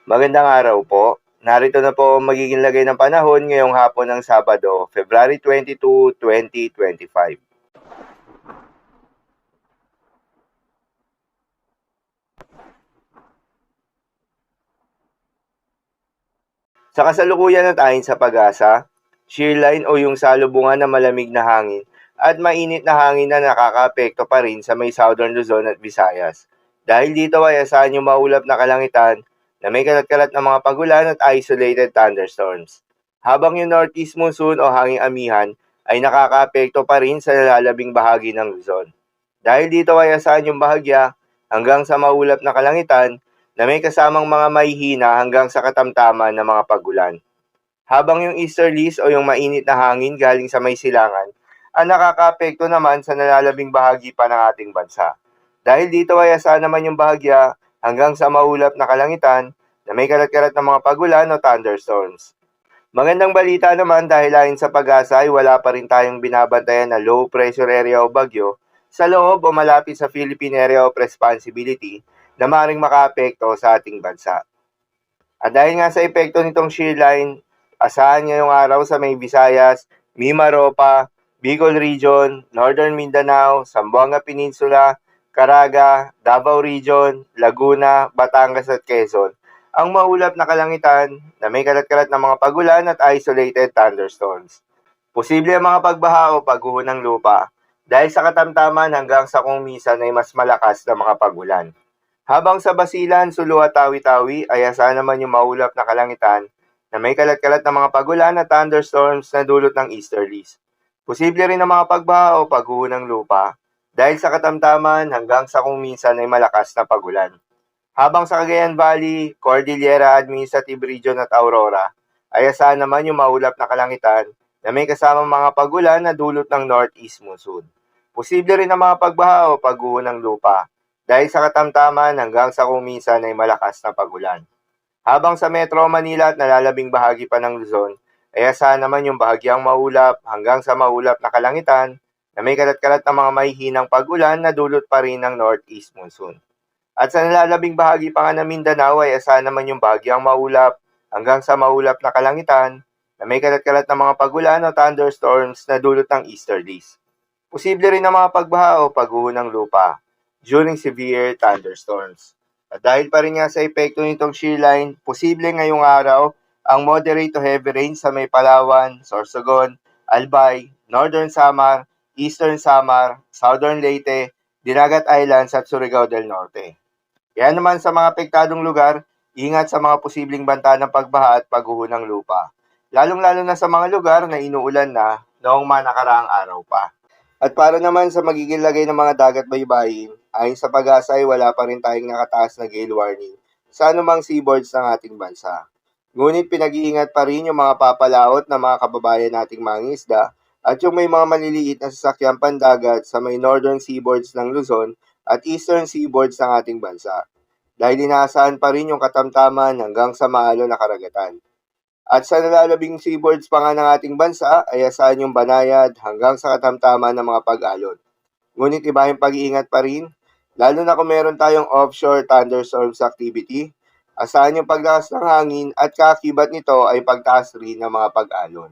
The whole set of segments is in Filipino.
Magandang araw po. Narito na po ang magiging lagay ng panahon ngayong hapon ng Sabado, February 22, 2025. Sa kasalukuyan at ayon sa pag-asa, shear line o yung salubungan ng malamig na hangin at mainit na hangin na nakakaapekto pa rin sa may Southern Luzon at Visayas. Dahil dito ay asahan yung maulap na kalangitan na may kalat-kalat na mga pagulan at isolated thunderstorms. Habang yung northeast monsoon o hanging amihan ay nakakaapekto pa rin sa nalalabing bahagi ng Luzon. Dahil dito ay asahan yung bahagya hanggang sa maulap na kalangitan na may kasamang mga mahihina hanggang sa katamtaman na mga pagulan. Habang yung easterlies o yung mainit na hangin galing sa may silangan ang nakakaapekto naman sa nalalabing bahagi pa ng ating bansa. Dahil dito ay asahan naman yung bahagya hanggang sa maulap na kalangitan na may kalat-kalat na mga pagulan o thunderstorms. Magandang balita naman dahil ayon sa pag-asa ay wala pa rin tayong binabantayan na low pressure area o bagyo sa loob o malapit sa Philippine Area of Responsibility na maaaring makaapekto sa ating bansa. At dahil nga sa epekto nitong shear line, asahan ngayong araw sa may Visayas, Mimaropa, Bicol Region, Northern Mindanao, Zamboanga Peninsula, Caraga, Davao Region, Laguna, Batangas at Quezon ang maulap na kalangitan na may kalat-kalat na mga pagulan at isolated thunderstorms. Posible ang mga pagbaha o pagguho ng lupa dahil sa katamtaman hanggang sa kung minsan ay mas malakas na mga pagulan. Habang sa Basilan, Sulu at Tawi-Tawi ay asahan naman yung maulap na kalangitan na may kalat-kalat na mga pagulan at thunderstorms na dulot ng easterlies. Posible rin ang mga pagbaha o pagguho ng lupa dahil sa katamtaman hanggang sa kung minsan ay malakas na pagulan. Habang sa Cagayan Valley, Cordillera Administrative Region at Aurora, ay asahan naman yung maulap na kalangitan na may kasamang mga pagulan na dulot ng northeast monsoon. Posible rin ang mga pagbaha o pagguho ng lupa dahil sa katamtaman hanggang sa kung minsan ay malakas na pagulan. Habang sa Metro Manila at nalalabing bahagi pa ng Luzon, ay asahan naman yung bahagyang maulap hanggang sa maulap na kalangitan na may kalat-kalat na mga mahihinang pagulan na dulot pa rin ng northeast monsoon. At sa nalalabing bahagi pa nga ng Mindanao ay asahan naman yung bahagyang maulap hanggang sa maulap na kalangitan na may kalat-kalat na mga pagulan o thunderstorms na dulot ng easterlies. Posible rin ang mga pagbaha o pagguho ng lupa during severe thunderstorms. At dahil pa rin nga sa epekto nitong shear line, posible ngayong araw ang moderate to heavy rain sa may Palawan, Sorsogon, Albay, Northern Samar, Eastern Samar, Southern Leyte, Dinagat Islands at Surigao del Norte. Kaya naman sa mga apektadong lugar, ingat sa mga posibleng banta ng pagbaha at pagguho ng lupa. Lalong-lalo na sa mga lugar na inuulan na noong nakaraang araw pa. At para naman sa magiging lagay ng mga dagat baybayin, ayon sa pag-asa ay wala pa rin tayong nakataas na gale warning sa anumang seaboards ng ating bansa. Ngunit pinag-iingat pa rin yung mga papalaot na mga kababayan nating mangingisda at yung may mga maliliit na sasakyang pandagat sa may northern seaboards ng Luzon at eastern seaboards ng ating bansa. Dahil inaasahan pa rin yung katamtaman hanggang sa maalon na karagatan. At sa nalalabing seaboards pa nga ng ating bansa ay asahan yung banayad hanggang sa katamtaman ng mga pag-alon. Ngunit iba yung pag-iingat pa rin, lalo na kung meron tayong offshore thunderstorms activity, asahan yung paglakas ng hangin at kaakibat nito ay pagtaas rin ng mga pag-alon.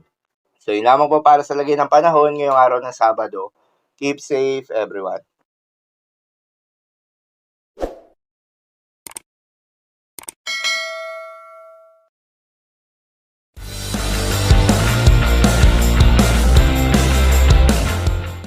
So yun lamang po para sa lagay ng panahon ngayong araw ng Sabado. Keep safe everyone.